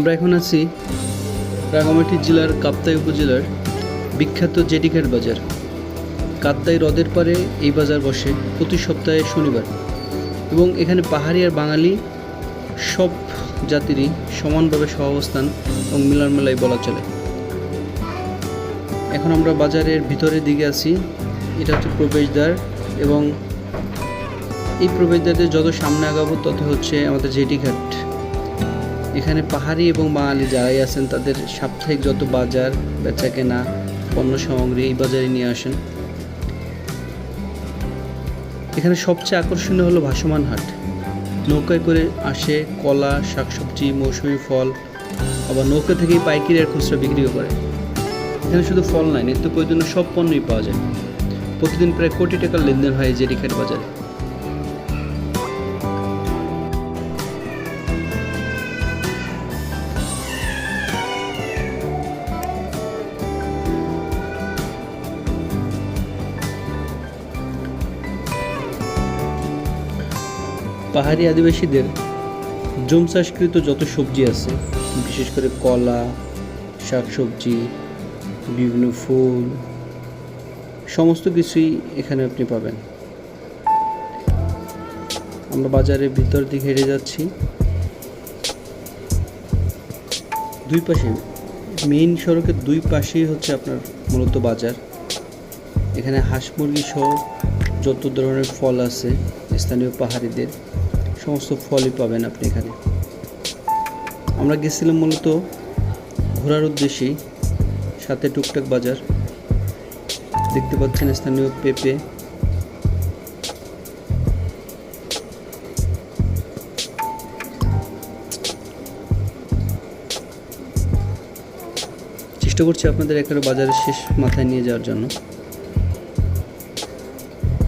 আমরা এখন আছি রাঙামাটি জেলার কাপ্তাই উপজেলার বিখ্যাত জেটিঘাট বাজার। কাপ্তাই হ্রদের পাড়ে এই বাজার বসে প্রতি সপ্তাহে শনিবার এবং এখানে পাহাড়ি আর বাঙালি সব জাতিরই সমানভাবে সহাবস্থান এবং মিলনমেলাই বলা চলে। এখন আমরা বাজারের ভিতরের দিকে আছি। এটা হচ্ছে প্রবেশদ্বার এবং এই প্রবেশদ্বারের যত সামনে আগাবো তত হচ্ছে আমাদের জেটিঘাট। এখানে পাহাড়ি এবং বাঙালি যারাই আছেন তাদের সাপ্তাহিক যত বাজার বেচা কেনা পণ্য সামগ্রী এই বাজারে নিয়ে আসেন। এখানে সবচেয়ে আকর্ষণীয় হলো ভাসমান হাট। নৌকায় করে আসে কলা, শাকসবজি, মৌসুমি ফল, আবার নৌকা থেকেই পাইকারি আর খুচরা বিক্রিও করে। এখানে শুধু ফল নয়, নিত্য প্রয়োজনীয় সব পণ্যই পাওয়া যায়। প্রতিদিন প্রায় কোটি টাকার লেনদেন হয় এই জেটিঘাট বাজারে। পাহাড়ি আদিবাসীদের জুম চাষকৃত যত সবজি আছে, বিশেষ করে কলা, শাকসবজি, বিভিন্ন ফুল, সমস্ত কিছুই এখানে আপনি পাবেন। আমরা বাজারের ভিতর দিকে হেঁটে যাচ্ছি। দুই পাশে মেইন সড়কের দুই পাশেই হচ্ছে আপনার মূলত বাজার। এখানে হাঁস মুরগি সহ যত ধরনের ফল আছে স্থানীয় পাহাড়িদের সমস্ত ফলই পাবেন আপনি এখানে। আমরা গেছিলাম মূলত ঘোরার উদ্দেশ্যেই, সাথে টুকটাক বাজার। দেখতে পাচ্ছেন স্থানীয় পেঁপে, চেষ্টা করছি আপনাদের একেবারে বাজারের শেষ মাথায় নিয়ে যাওয়ার জন্য।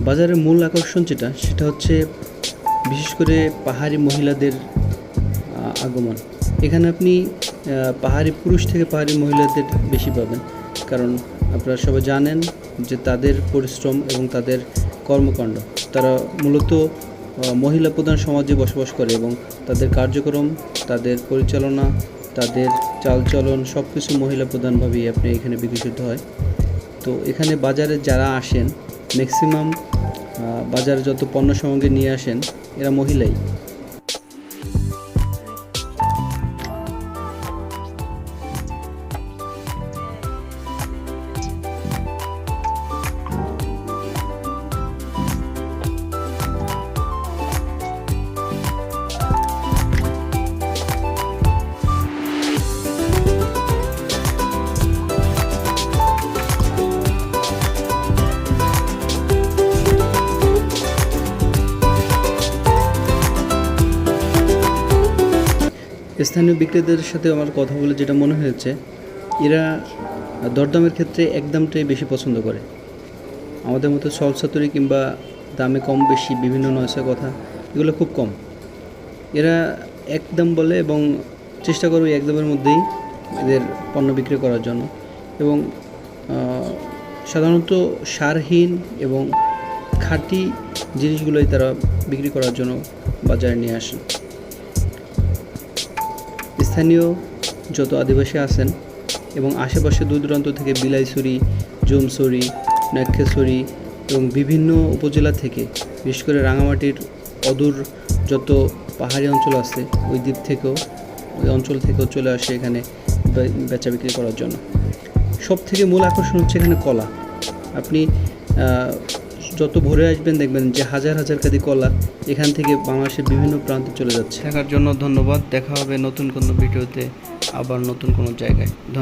বাজারের মূল আকর্ষণ সেটা হচ্ছে বিশেষ করে পাহাড়ি মহিলাদের আগমন। এখানে আপনি পাহাড়ি পুরুষ থেকে পাহাড়ি মহিলাদের বেশি পাবেন, কারণ আপনারা সবাই জানেন যে তাদের পরিশ্রম এবং তাদের কর্মকাণ্ড, তারা মূলত মহিলা প্রধান সমাজে বসবাস করে এবং তাদের কার্যক্রম, তাদের পরিচালনা, তাদের চালচলন সব কিছু মহিলা প্রধানভাবেই আপনি এখানে বিকশিত হয়। তো এখানে বাজারে যারা আসেন ম্যাক্সিমাম বাজারে যত পণ্য সামগ্রী নিয়ে আসেন এরা মহিলাই। স্থানীয় বিক্রেতাদের সাথে আমার কথা বলে যেটা মনে হয়েছে, এরা দরদামের ক্ষেত্রে একদমটাই বেশি পছন্দ করে। আমাদের মতো সলসাতুরি কিংবা দামে কম বেশি বিভিন্ন নয়সা কথা এগুলো খুব কম। এরা একদম বলে এবং চেষ্টা করবে একদমের মধ্যেই এদের পণ্য বিক্রি করার জন্য, এবং সাধারণত সারহীন এবং খাঁটি জিনিসগুলোই তারা বিক্রি করার জন্য বাজারে নিয়ে আসেন। স্থানীয় যত আদিবাসী আছেন এবং আশেপাশে দূর দূরান্ত থেকে বিলাইছড়ি, জমছড়ি, নাক্ষেছড়ি এবং বিভিন্ন উপজেলা থেকে, বিশেষ করে রাঙামাটির অদূর যত পাহাড়ি অঞ্চল আছে ওই দ্বীপ থেকেও, ওই অঞ্চল থেকেও চলে আসে এখানে বেচা বিক্রি করার জন্য। সব থেকে মূল আকর্ষণ হচ্ছে এখানে কলা। আপনি যত ভোরে আসবেন দেখবেন যে হাজার হাজার কাদি কলা এখান থেকে বাংলাদেশের বিভিন্ন প্রান্তে চলে যাচ্ছে। দেখার জন্য ধন্যবাদ। দেখা হবে নতুন কোনো ভিডিওতে, আবার নতুন কোনো জায়গায়। ধন্যবাদ।